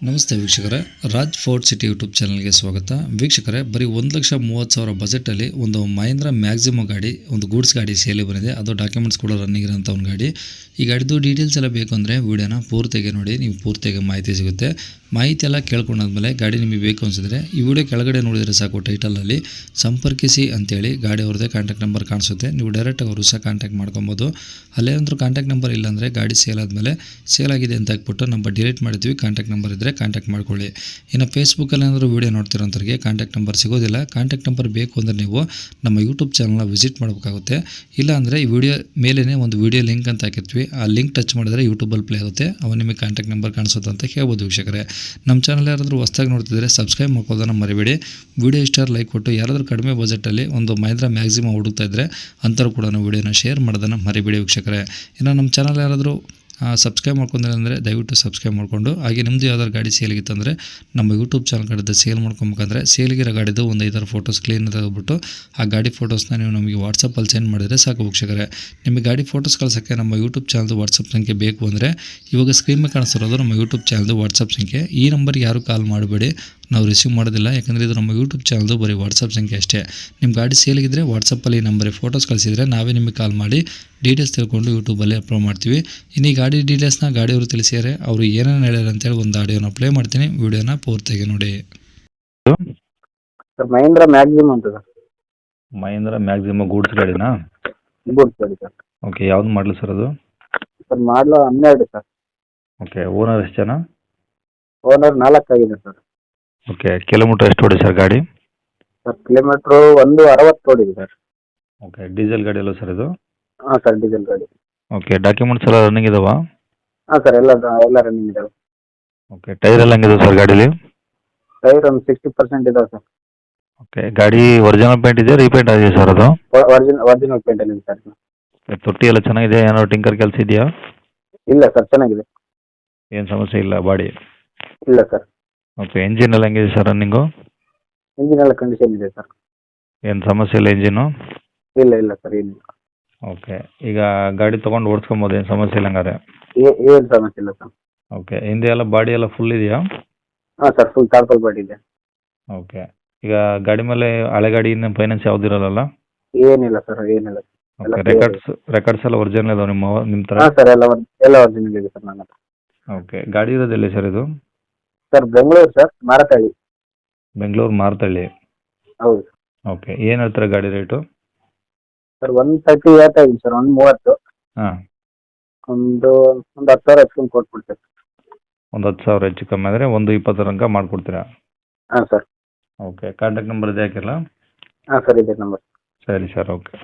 ನಮಸ್ತೆ ವೀಕ್ಷಕರೇ, Raj fort city YouTube ಚಾನಲ್ಗೆ ಸ್ವಾಗತ. ವೀಕ್ಷಕರೇ, ಬರೀ 1,30,000 ಬಜೆಟಲ್ಲಿ ಒಂದು ಮಹೇಂದ್ರ ಮ್ಯಾಕ್ಸಿಮೋ ಗಾಡಿ, ಒಂದು ಗೂಡ್ಸ್ ಗಾಡಿ ಸೇಲಿ ಬಂದಿದೆ. ಅದು ಡಾಕ್ಯುಮೆಂಟ್ಸ್ ಕೂಡ ರನ್ನಿಂಗ್ ಇರೋಂಥ ಒಂದು ಗಾಡಿ. ಈ ಗಾಡಿದು ಡೀಟೇಲ್ಸ್ ಎಲ್ಲ ಬೇಕು ಅಂದರೆ ವೀಡಿಯೋನ ಪೂರ್ತಿಯಾಗಿ ನೋಡಿ, ನೀವು ಪೂರ್ತಿಯಾಗಿ ಮಾಹಿತಿ ಸಿಗುತ್ತೆ. ಮಾಹಿತಿ ಎಲ್ಲ ಕೇಳ್ಕೊಂಡಾದ್ಮೇಲೆ ಗಾಡಿ ನಿಮಗೆ ಬೇಕು ಅನಿಸಿದ್ರೆ ಈ ವಿಡಿಯೋ ಕೆಳಗಡೆ ನೋಡಿದರೆ ಸಾಕು, ಟೈಟಲಲ್ಲಿ ಸಂಪರ್ಕಿಸಿ ಅಂತೇಳಿ ಗಾಡಿ ಅವ್ರದ್ದೇ ಕಾಂಟ್ಯಾಕ್ಟ್ ನಂಬರ್ ಕಾಣಿಸುತ್ತೆ. ನೀವು ಡೈರೆಕ್ಟಾಗಿ ಅವರು ಸಹ ಕಾಂಟ್ಯಾಕ್ಟ್ ಮಾಡ್ಕೊಬೋದು. ಅಲ್ಲೇ ಒಂದು ಕಾಂಟ್ಯಾಕ್ಟ್ ನಂಬರ್ ಇಲ್ಲಾಂದರೆ ಗಾಡಿ ಸೇಲ್ ಆದಮೇಲೆ ಸೇಲ್ ಆಗಿದೆ ಅಂತ ಹಾಕ್ಬಿಟ್ಟು ನಂಬರ್ ಡಿಲೀಟ್ ಮಾಡಿದ್ವಿ, ಕಾಂಟ್ಯಾಕ್ಟ್ ನಂಬರ್ ಇದ್ದರೆ ಕಾಂಟ್ಯಾಕ್ಟ್ ಮಾಡ್ಕೊಳ್ಳಿ. ಇನ್ನು ಫೇಸ್ಬುಕ್ಕಲ್ಲಿ ಏನಾದರೂ ವೀಡಿಯೋ ನೋಡ್ತಿರೋಂಥವ್ರಿಗೆ ಕಾಂಟ್ಯಾಕ್ಟ್ ನಂಬರ್ ಸಿಗೋದಿಲ್ಲ. ಕಾಂಟ್ಯಾಕ್ಟ್ ನಂಬರ್ ಬೇಕು ಅಂದರೆ ನೀವು ನಮ್ಮ ಯೂಟ್ಯೂಬ್ ಚಾನಲ್ನ ವಿಸಿಟ್ ಮಾಡಬೇಕಾಗುತ್ತೆ. ಇಲ್ಲ ಅಂದರೆ ಈ ವಿಡಿಯೋ ಮೇಲೇ ಒಂದು ವಿಡಿಯೋ ಲಿಂಕ್ ಅಂತ ಹಾಕಿರ್ತೀವಿ, ಆ ಲಿಂಕ್ ಟಚ್ ಮಾಡಿದ್ರೆ ಯೂಟ್ಯೂಬಲ್ಲಿ ಪ್ಲೇ ಆಗುತ್ತೆ, ಅವ ನಿಮಗೆ ಕಾಂಟ್ಯಾಕ್ಟ್ ನಂಬರ್ ಕಾಣಿಸುತ್ತೆ ಅಂತ ಹೇಳ್ಬೋದು. ವೀಕ್ಷಕರೇ, ನಮ್ಮ ಚಾನಲ್ ಯಾರಾದರೂ ಹೊಸದಾಗಿ ನೋಡ್ತಿದ್ರೆ ಸಬ್ಸ್ಕ್ರೈಬ್ ಮಾಡ್ಕೊಳ್ಳೋದನ್ನು ಮರಿಬೇಡಿ. ವಿಡಿಯೋ ಇಷ್ಟ ಲೈಕ್ ಕೊಟ್ಟು, ಯಾರಾದರೂ ಕಡಿಮೆ ಬಜೆಟಲ್ಲಿ ಒಂದು ಮಹೇಂದ್ರ ಮ್ಯಾಕ್ಸಿಮಮ್ ಹುಡುಕ್ತಾ ಇದ್ದರೆ ಅಂಥವ್ರು ಕೂಡ ವಿಡಿಯೋನ ಶೇರ್ ಮಾಡೋದನ್ನು ಮರಿಬೇಡಿ ವೀಕ್ಷಕರೇ. ಇನ್ನು ನಮ್ಮ ಚಾನಲ್ ಯಾರಾದರೂ ಸಬ್ಸ್ಕ್ರೈಬ್ ಮಾಡ್ಕೊಂಡ್ರೆ ಅಂದರೆ ದಯವಿಟ್ಟು ಸಬ್ಸ್ಕ್ರೈಬ್ ಮಾಡಿಕೊಂಡು, ಹಾಗೆ ನಿಮ್ಮದು ಯಾವ್ದಾದ್ರು ಗಾಡಿ ಸೇಲಿಗಿತ್ತಂದರೆ ನಮ್ಮ ಯೂಟ್ಯೂಬ್ ಚಾನಲ್ ಕಡೆದು ಸೇಲ್ ಮಾಡ್ಕೊಬೇಕಂದ್ರೆ ಸೇಲಿಗಿರೋ ಗಾಡಿದು ಒಂದು 5-6 ಫೋಟೋಸ್ ಕ್ಲೀನ್ ತೆಗೆದುಬಿಟ್ಟು ಆ ಗಾಡಿ ಫೋಟೋಸ್ನ ನೀವು ನಮಗೆ ವಾಟ್ಸಪ್ಪಲ್ಲಿ ಸೆಂಡ್ ಮಾಡಿದರೆ ಸಾಕು ವೀಕ್ಷಕರೇ. ನಿಮಗೆ ಗಾಡಿ ಫೋಟೋಸ್ ಕಳ್ಸೋಕ್ಕೆ ನಮ್ಮ ಯೂಟ್ಯೂಬ್ ಚಾನಲ್ದು ವಾಟ್ಸಪ್ ಸಂಖ್ಯೆ ಬೇಕು ಅಂದರೆ ಇವಾಗ ಸ್ಕ್ರೀನ್ ಮೇಲೆ ಕಾಣಿಸ್ತಿರೋದು ನಮ್ಮ ಯೂಟ್ಯೂಬ್ ಚಾನಲ್ದು ವಾಟ್ಸಪ್ ಸಂಖ್ಯೆ. ಈ ನಂಬರ್ಗೆ ಯಾರು ಕಾಲ್ ಮಾಡಬೇಡಿ, ನಾವು ರಿಸೀವ್ ಮಾಡೋದಿಲ್ಲ, ಯಾಕಂದರೆ ಇದು ನಮ್ಮ ಯೂಟ್ಯೂಬ್ ಚಾನಲ್ದು ಬರೀ ವಾಟ್ಸಪ್ ಸಂಖ್ಯೆ ಅಷ್ಟೇ. ನಿಮ್ಮ ಗಾಡಿ ಸೇಲಿಗಿದ್ರೆ ವಾಟ್ಸಪ್ಪಲ್ಲಿ ಈ ನಂಬರಿಗೆ ಫೋಟೋಸ್ ಕಳಿಸಿದರೆ ನಾವೇ ನಿಮಗೆ ಕಾಲ್ ಮಾಡಿ ಡೀಟೇಲ್ಸ್ ತಿಳ್ಕೊಂಡು ಯೂಟ್ಯೂಬಲ್ಲಿ ಅಪ್ಲೋಡ್ ಮಾಡ್ತೀವಿ. ಇನ್ನು ಈ ಗಾಡಿ ಡೀಟೇಲ್ಸ್ನ ಗಾಡಿಯವರು ತಿಳಿಸಿದರೆ ಅವರು ಏನೇನು ಹೇಳ್ಯಾರ ಅಂತೇಳಿ ಒಂದು ಆಡಿಯೋನ ಪ್ಲೇ ಮಾಡ್ತೀನಿ, ವಿಡಿಯೋನ ಪೂರ್ತಿಯಾಗಿ ನೋಡಿ. ಸರ್ ಮಹೇಂದ್ರ ಮ್ಯಾಕ್ಸಿಮಮ್ ಅಂತ ಸರ್. ಮಹೇಂದ್ರ ಮ್ಯಾಕ್ಸಿಮಮ್ ಗೂಡ್ಸ್ ಗಾಡಿನಾ? ಗೂಡ್ಸ್ ಗಾಡಿ ಸರ್. ಓಕೆ, ಯಾವ್ದು ಮಾಡಲಿ ಸರ್ ಅದು? ಸರ್ ಮಾಡಲು 12 ಸರ್. ಓಕೆ, ಓನರ್ ಎಷ್ಟು ಜನ? ಓನರ್ 4 ಆಗಿದೆ ಸರ್. ಓಕೆ, ಕಿಲೋಮೀಟರ್ ಎಷ್ಟು ಓಡಿ ಸರ್ ಗಾಡಿ? ಸರ್ ಕಿಲೋಮೀಟ್ರು 60 ಓಡಿದೆ ಸರ್. ಓಕೆ, ಡೀಸೆಲ್ ಗಾಡಿ ಅಲ್ಲ ಸರ್ ಇದು? ಹಾಂ ಸರ್, ಡೀಸೆಲ್ ಗಾಡಿ. ಓಕೆ, ಡಾಕ್ಯುಮೆಂಟ್ಸ್ ಎಲ್ಲ ರನ್ನಿಂಗ್ ಇದಾವಾ? ಹಾಂ ಸರ್, ಎಲ್ಲ ರನ್ನಿಂಗ್ ಇದಾವೆ. ಓಕೆ, ಟೈರ್ ಎಲ್ಲ ಹೆಂಗಿದೆ ಸರ್ ಗಾಡೀಲಿ? ಟೈರ್ ಒಂದು 60% ಇದಾವೆ ಸರ್. ಓಕೆ, ಗಾಡಿ ಒರಿಜಿನಲ್ ಪೇಂಟ್ ಇದೆಯಾ ರೀಪೇಂಟ್ ಆಗಿದೆ ಸರ್ ಅದು? ಒರಿಜಿನಲ್ ಪೇಂಟಲ್ಲಿ ಇದೆ ಸರ್. ತೊಟ್ಟಿ ಎಲ್ಲ ಚೆನ್ನಾಗಿದೆ, ಏನಾದ್ರು ಟಿಂಕರ್ ಕೆಲಸ ಇದೆಯಾ? ಇಲ್ಲ ಸರ್, ಚೆನ್ನಾಗಿದೆ. ಏನು ಸಮಸ್ಯೆ ಇಲ್ಲ ಬಾಡಿ? ಇಲ್ಲ ಸರ್. ಓಕೆ, ಎಂಜಿನ್ ಎಲ್ಲ ಹೆಂಗಿದೆ ಸರ್ ರನ್ನಿಂಗು? ಇಂಜಿನ್ ಎಲ್ಲ ಕಂಡೀಷನ್ ಇದೆ ಸರ್. ಏನು ಸಮಸ್ಯೆ ಇಲ್ಲ ಎಂಜಿನು? ಇಲ್ಲ ಸರ್, ಏನಿಲ್ಲ. ಓಕೆ, ಈಗ ಗಾಡಿ ತೊಗೊಂಡು ಓಡಿಸ್ಕೊಬೋದು, ಏನು ಸಮಸ್ಯೆ ಇಲ್ಲ ಹಂಗಾರೆ? ಏನು ಸಮಸ್ಯೆ ಇಲ್ಲ ಸರ್. ಓಕೆ, ಹಿಂದೆ ಎಲ್ಲ ಬಾಡಿ ಎಲ್ಲ ಫುಲ್ ಇದೆಯಾ? ಹಾಂ ಸರ್, ಫುಲ್ ಟಾರ್ಪಲ್ ಬಾಡಿ ಇದೆ. ಓಕೆ, ಈಗ ಗಾಡಿ ಮೇಲೆ ಹಳೆ ಗಾಡಿ ಇನ್ನು ಫೈನಾನ್ಸ್ ಯಾವುದಿರಲ್ಲ? ಏನಿಲ್ಲ ಸರ್, ಏನಿಲ್ಲ. ಓಕೆ, ರೆಕಾರ್ಡ್ಸ್ ಎಲ್ಲ ಒರಿಜಿನಲ್ ಇದಾವೆ ನಿಮ್ಮ ಥರ? ಹಾಂ ಸರ್, ಎಲ್ಲ ಒರಿಜಿನಲ್ ಇದೆ ಸರ್ ನನ್ನ ಹತ್ರ. ಓಕೆ, ಗಾಡಿ ಇರೋದೆಲ್ಲಿ ಸರ್ ಇದು? Sir Bengaluru sir, Marathahalli. ಬೆಂಗಳೂರು ಮಾರತಹಳ್ಳಿ. ಹೌದು. ಓಕೆ, ಏನು ಹೇಳ್ತಾರೆ ಗಾಡಿ ರೇಟು? ಸರ್ 130 ಹೇಳ್ತಾ ಇದ್ದೀನಿ ಸರ್, 130. ಹಾಂ, ಒಂದು 10,000 ಹೆಚ್ಚಿಕೊಂಡು ಕೊಟ್ಬಿಡ್ತೇವೆ. ಒಂದು 10,000 ಹೆಚ್ಚು ಕಮ್ಮಿ ಆದರೆ 120 ತನಕ ಮಾಡಿಕೊಡ್ತೀರಾ? ಹಾಂ ಸರ್. ಓಕೆ, ಕಾಂಟ್ಯಾಕ್ಟ್ ನಂಬರ್ ಇದೆ ಹಾಕಿರಲ್ಲ? ಹಾಂ ಸರ್, ಇದೆ ನಂಬರ್. ಸರಿ ಸರ್, ಓಕೆ.